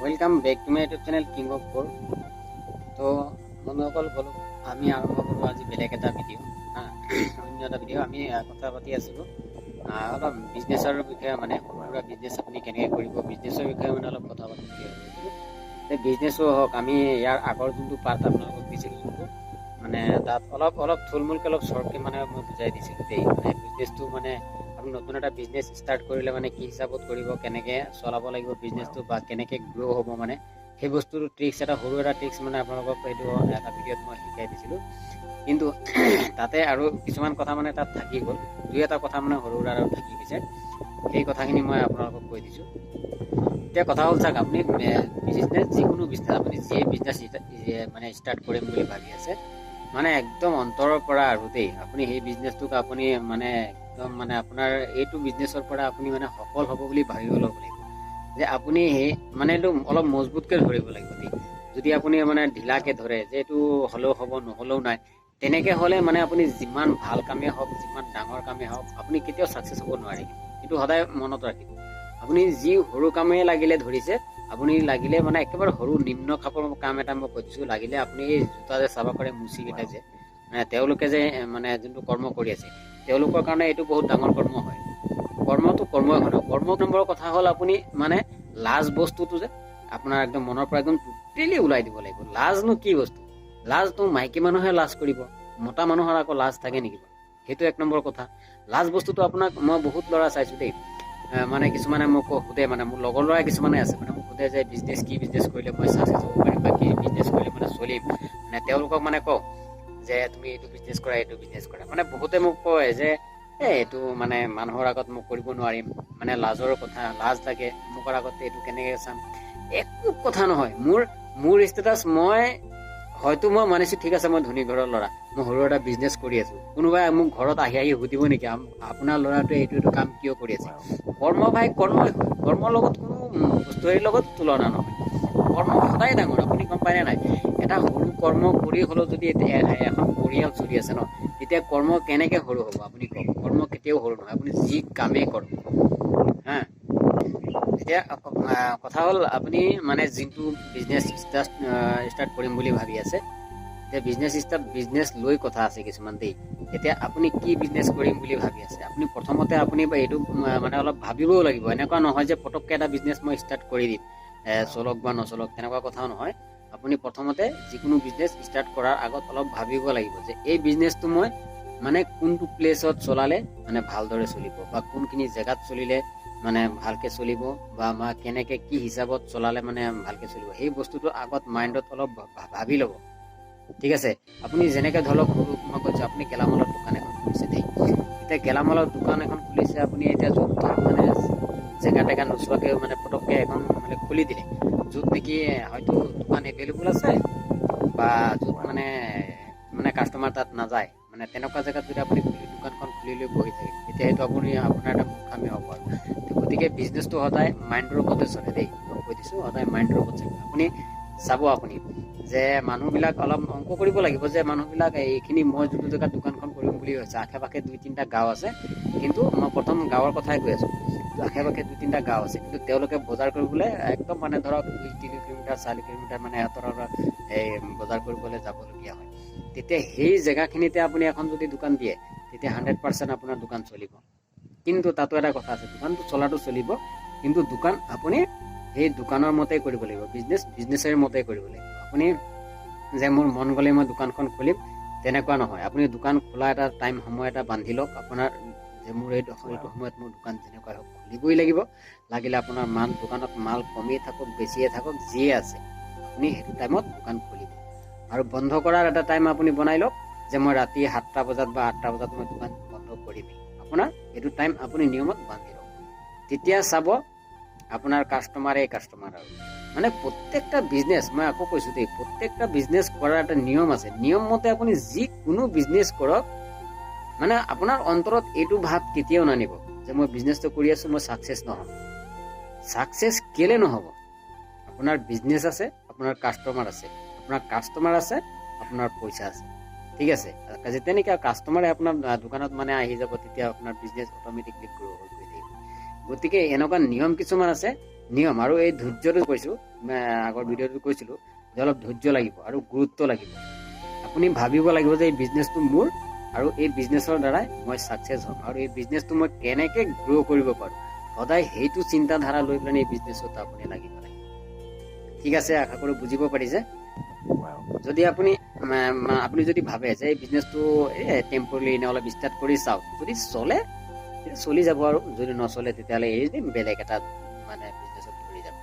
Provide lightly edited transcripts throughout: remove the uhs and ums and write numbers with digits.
Welcome back to my YouTube channel king of four. তো বন্ধুসকল বলো, আমি আৰম্ভ কৰোঁ আজি বেলেগ এটা ভিডিঅ'। অন্য এটা ভিডিঅ' আমি কথা পাতি আছিলোঁ অলপ বিজনেছৰ বিষয়ে, মানে সৰু সুৰা বিজনেছ আপুনি কেনেকৈ কৰিব, বিজনেছৰ বিষয়ে মানে অলপ কথা পাতি ভাবিছিলোঁ। বিজনেছো হওক, আমি ইয়াৰ আগৰ যোনটো পাৰ্ট আপোনালোকক দিছিলোঁ, যোনটো মানে তাত অলপ অলপ থুলমূলকৈ অলপ শ্বৰ্টকৈ মানে মই বুজাই দিছিলোঁ দেই। মানে বিজনেছটো মানে আপুনি নতুন এটা বিজনেছ ষ্টাৰ্ট কৰিলে মানে কি হিচাপত কৰিব, কেনেকৈ চলাব লাগিব বিজনেছটো, বা কেনেকৈ গ্ৰ' হ'ব, মানে সেই বস্তুটো ট্ৰিক্স এটা, সৰু এটা ট্ৰিক্স মানে আপোনালোকক এইটো এটা ভিডিঅ'ত মই শিকাই দিছিলোঁ। কিন্তু তাতে আৰু কিছুমান কথা মানে তাত থাকি গ'ল, দুই এটা কথা মানে সৰু সুৰা আৰু থাকি গৈছে। সেই কথাখিনি মই আপোনালোকক কৈ দিছোঁ। এতিয়া কথা হ'ল চাওক, আপুনি বিজনেছ, যিকোনো বিজনেছ, আপুনি যিয়ে বিজনেছ মানে ষ্টাৰ্ট কৰিম বুলি ভাবি আছে, মানে একদম অন্তৰৰ পৰা আৰু দেই, আপুনি সেই বিজনেছটোক আপুনি মানে একদম মানে আপোনাৰ এইটো বিজনেছৰ পৰা আপুনি মানে সফল হ'ব বুলি ভাবিব ল'ব লাগিব। যে আপুনি সেই মানে এইটো অলপ মজবুতকৈ ধৰিব লাগিব দেই। যদি আপুনি মানে ঢিলাকৈ ধৰে যে এইটো হ'লেও হ'ব নহ'লেও নাই, তেনেকৈ হ'লে মানে আপুনি যিমান ভাল কামেই হওক, যিমান ডাঙৰ কামেই হওক, আপুনি কেতিয়াও ছাকচেছ হ'ব নোৱাৰে। কিন্তু সদায় মনত ৰাখিব, আপুনি যি সৰু কামেই লাগিলে ধৰিছে, আপুনি লাগিলে মানে একেবাৰে সৰু নিম্ন খাপৰ কাম এটা মই কৈ দিছোঁ, লাগিলে আপুনি এই জোতা যে চাব পাৰে মুচিকেইটা যে মানে তেওঁলোকে যে মানে যোনটো কৰ্ম কৰি আছে, তেওঁলোকৰ কাৰণে এইটো বহুত ডাঙৰ কৰ্ম হয়। কৰ্মটো কৰ্মই হয়। কৰ্ম নম্বৰৰ কথা হ'ল, আপুনি মানে লাজ বস্তুটো যে আপোনাৰ একদম মনৰ পৰা একদম টোটেলি ওলাই দিব লাগিব। লাজনো কি বস্তু? লাজটো মাইকী মানুহে লাজ কৰিব, মতা মানুহৰ আকৌ লাজ থাকে নেকি? সেইটো এক নম্বৰ কথা। লাজ বস্তুটো আপোনাক মই বহুত ল'ৰা চাইছোঁ দেই, মানে কিছুমানে মোক সোধে, মানে মোৰ লগৰ ল'ৰাই কিছুমানে আছে, মানে মোক সোধে যে বিজনেছ কি বিজনেছ কৰিলে মই ছাকচেছ হ'ব পাৰিম, বা কি বিজনেছ কৰিলে মানে চলিম। মানে তেওঁলোকক মানে কওঁ যে তুমি এইটো বিজনেছ কৰা, এইটো বিজনেছ কৰা। মানে বহুতে মোক কয় যে এইটো মানে মানুহৰ আগত মোক কৰিব নোৱাৰিম, মানে লাজৰ কথা, লাজ লাগে, মুখৰ আগত এইটো কেনেকৈ চাম। একো কথা নহয়, মোৰ ষ্টেটাছ মই হয়তো মই মানিছোঁ, ঠিক আছে মই ধনী ঘৰৰ ল'ৰা, মই সৰু এটা বিজনেছ কৰি আছোঁ, কোনোবাই মোক ঘৰত আহি আহি সুধিব নেকি আপোনাৰ ল'ৰাটোৱে এইটো কাম কিয় কৰি আছে? কৰ্ম ভাই কৰ্মই হয়, কৰ্মৰ লগত কোনো বস্তুৰ লগত তুলনা নহয়। কৰ্ম সদায় ডাঙৰ, আপুনি গম পায়নে নাই? এটা সৰু কৰ্ম কৰি হ'লেও যদি এখন পৰিয়াল চলি আছে ন, তেতিয়া কৰ্ম কেনেকে সৰু হ'ব আপুনি কওক? কৰ্ম কেতিয়াও সৰু নহয়, আপুনি যি কামেই কৰক। হা, এতিয়া কথা হ'ল, আপুনি মানে যোনটো বিজনেছ ষ্টাৰ্ট কৰিম বুলি ভাবি আছে, এতিয়া বিজনেছ লৈ কথা আছে কিছুমান দেই। এতিয়া আপুনি কি বিজনেছ কৰিম বুলি ভাবি আছে, আপুনি প্ৰথমতে আপুনি এইটো মানে অলপ ভাবিবও লাগিব। এনেকুৱা নহয় যে পটককৈ এটা বিজনেছ মই ষ্টাৰ্ট কৰি দিম, চলক বা নচলক, তেনেকুৱা কথাও নহয়। আপুনি প্ৰথমতে যিকোনো বিজনেছ ষ্টাৰ্ট কৰাৰ আগত অলপ ভাবিব লাগিব যে এই বিজনেছটো মই মানে কোনটো প্লেচত চলালে মানে ভালদৰে চলিব, বা কোনখিনি জেগাত চলিলে মানে ভালকে চলিব, বা কেনেকে কি হিচাপত চলালে মানে ভালকে চলিব, সেই বস্তুটো আগত মাইণ্ডত অলপ ভাবি ল'ব। ঠিক আছে? আপুনি যেনেকে ধৰক, মই কৈছোঁ আপুনি গেলামালৰ দোকান এখন খুলিছে দেই। এতিয়া গেলামালৰ দোকান এখন খুলিছে, আপুনি এতিয়া য'ত ত'ত মানে জেগা টেগা নোচোৱাকৈ মানে পটককৈ এখন মানে খুলি দিলে, য'ত নেকি হয়তো দোকান এভেইলেবল আছে, বা য'ত মানে মানে কাষ্টমাৰ তাত নাযায়, মানে তেনেকুৱা জেগাত যদি আপুনি দোকানখন খুলি লৈ বহি থাকে, তেতিয়া সেইটো আপোনাৰ এটা মূৰ্খামি হ'ব। আৰু গতিকে বিজনেছটো সদায় মাইণ্ডৰ ওপৰতে চলে দেই, মই কৈ দিছোঁ, সদায় মাইণ্ডৰ ওপৰত চলে। আপুনি চাব, আপুনি যে মানুহবিলাক অলপ অংক কৰিব লাগিব, যে মানুহবিলাক এইখিনি মই যোনটো জেগাত দোকানখন কৰিম বুলি ভাবিছে, আশে পাশে 2-3টা গাঁও আছে, কিন্তু মই প্ৰথম গাঁৱৰ কথাই কৈ আছোঁ। আশে পাশে 2-3টা গাঁও আছে, কিন্তু তেওঁলোকে বজাৰ কৰিবলৈ একদম মানে ধৰক 2-3 কিলোমিটাৰ 4 কিলোমিটাৰ মানে আঁতৰৰ এই বজাৰ কৰিবলৈ যাবলগীয়া হয়। তেতিয়া সেই জেগাখিনিতে আপুনি এখন যদি দোকান দিয়ে, তেতিয়া 100% আপোনাৰ দোকান চলিব। কিন্তু তাতো এটা কথা আছে, দোকানটো চলাটো চলিব, কিন্তু দোকান আপুনি সেই দোকানৰ মতেই কৰিব লাগিব, বিজনেছৰ মতেই কৰিব লাগিব। আপুনি যে মোৰ মন গ'লে মই দোকানখন খুলিম, তেনেকুৱা নহয়। আপুনি দোকান খোলা এটা সময় এটা বান্ধি লওক, আপোনাৰ যে মোৰ এইটো সময়ত মোৰ দোকান যেনেকুৱা হওক খুলিবই লাগিব। লাগিলে আপোনাৰ দোকানত মাল কমেই থাকক, বেছিয়ে থাকক, যিয়ে আছে, আপুনি সেইটো টাইমত দোকান খুলিব। আৰু বন্ধ কৰাৰ এটা টাইম আপুনি বনাই লওক, যে মই ৰাতি 7টা বজাত বা 8টা বজাত মই দোকান বন্ধ কৰিমেই। আপোনাৰ এইটো টাইম আপুনি নিয়মত বান্ধি লওক। তেতিয়া চাব আপোনাৰ কাষ্টমাৰেই কাষ্টমাৰ। আৰু মানে প্ৰত্যেকটা বিজনেছ, মই আকৌ কৈছোঁ দেই, প্ৰত্যেকটা বিজনেছ কৰাৰ এটা নিয়ম আছে। নিয়ম মতে আপুনি যিকোনো বিজনেছ কৰক, মানে আপোনাৰ অন্তৰত এইটো ভাৱ কেতিয়াও নানিব যে মই বিজনেছটো কৰি আছোঁ, মই ছাকচেছ নহ'ম। ছাকচেছ কেলে নহ'ব? আপোনাৰ বিজনেছ আছে, আপোনাৰ কাষ্টমাৰ আছে, আপোনাৰ পইচা আছে। ঠিক আছে? যেতিয়ানেকি কাষ্টমাৰে আপোনাৰ দোকানত মানে আহি যাব, তেতিয়া আপোনাৰ বিজনেছ অট'মেটিকলি গ্ৰ' হৈ গৈ থাকিব। গতিকে এনেকুৱা নিয়ম কিছুমান আছে, নিয়ম আৰু এই ধৈৰ্যটো কৈছোঁ, আগৰ ভিডিঅ'টো কৈছিলোঁ যে অলপ ধৈৰ্য লাগিব আৰু গুৰুত্ব লাগিব। আপুনি ভাবিব লাগিব যে এই বিজনেছটো মোৰ আৰু এই বিজনেছৰ দ্বাৰাই মই ছাকচেছ হ'ম আৰু এই বিজনেছটো মই কেনেকৈ গ্ৰ' কৰিব পাৰোঁ, সদায় সেইটো চিন্তাধাৰা লৈ পেলাই এই বিজনেছত আপুনি লাগিব লাগিব। ঠিক আছে, আশা কৰোঁ বুজিব পাৰিছে। যদি আপুনি যদি ভাবে যে এই বিজনেছটো টেম্পৰেৰী এনে অলপ ষ্টাৰ্ট কৰি চাওক, যদি চলে চলি যাব আৰু যদি নচলে তেতিয়াহ'লে এৰি দিম, বেলেগ এটা বিজনেছত ধৰি যাব।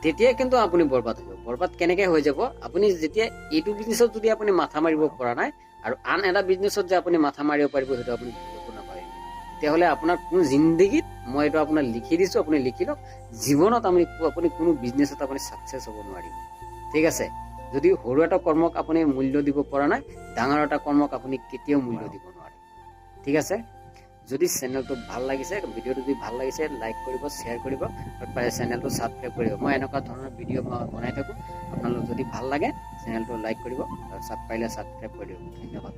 তেতিয়া কিন্তু আপুনি বৰবাদ হৈ যাব। বৰবাদ কেনেকৈ হৈ যাব, আপুনি যেতিয়া এইটো বিজনেছত যদি আপুনি মাথা মাৰিব পৰা নাই আৰু আন এটা বিজনেছত যে আপুনি মাথা মাৰিব পাৰিব, সেইটো আপুনি ভুলতো নাপায়। তেতিয়াহ'লে আপোনাৰ কোনো জিন্দগীত, মই এইটো আপোনাক লিখি দিছোঁ, আপুনি লিখি লওক, জীৱনত আপুনি কোনো বিজনেছত আপুনি ছাকচেছ হ'ব নোৱাৰিব। ঠিক আছে, যদি সৰু এটা কৰ্মক আপুনি মূল্য দিব পৰা নাই, ডাঙৰ এটা কৰ্মক আপুনি কেতিয়াও মূল্য দিব নোৱাৰে। ঠিক আছে, যদি চেনেলটো ভাল লাগিছে, ভিডিঅ'টো যদি ভাল লাগিছে, লাইক কৰিব, শ্বেয়াৰ কৰিব আৰু চেনেলটো ছাবস্ক্ৰাইব কৰিব। মই এনেকুৱা ধৰণৰ ভিডিঅ' মই বনাই থাকোঁ। আপোনালোক যদি ভাল লাগে চেনেলটো লাইক কৰিব আৰু পাৰিলে ছাবস্ক্ৰাইব কৰি দিব। ধন্যবাদ।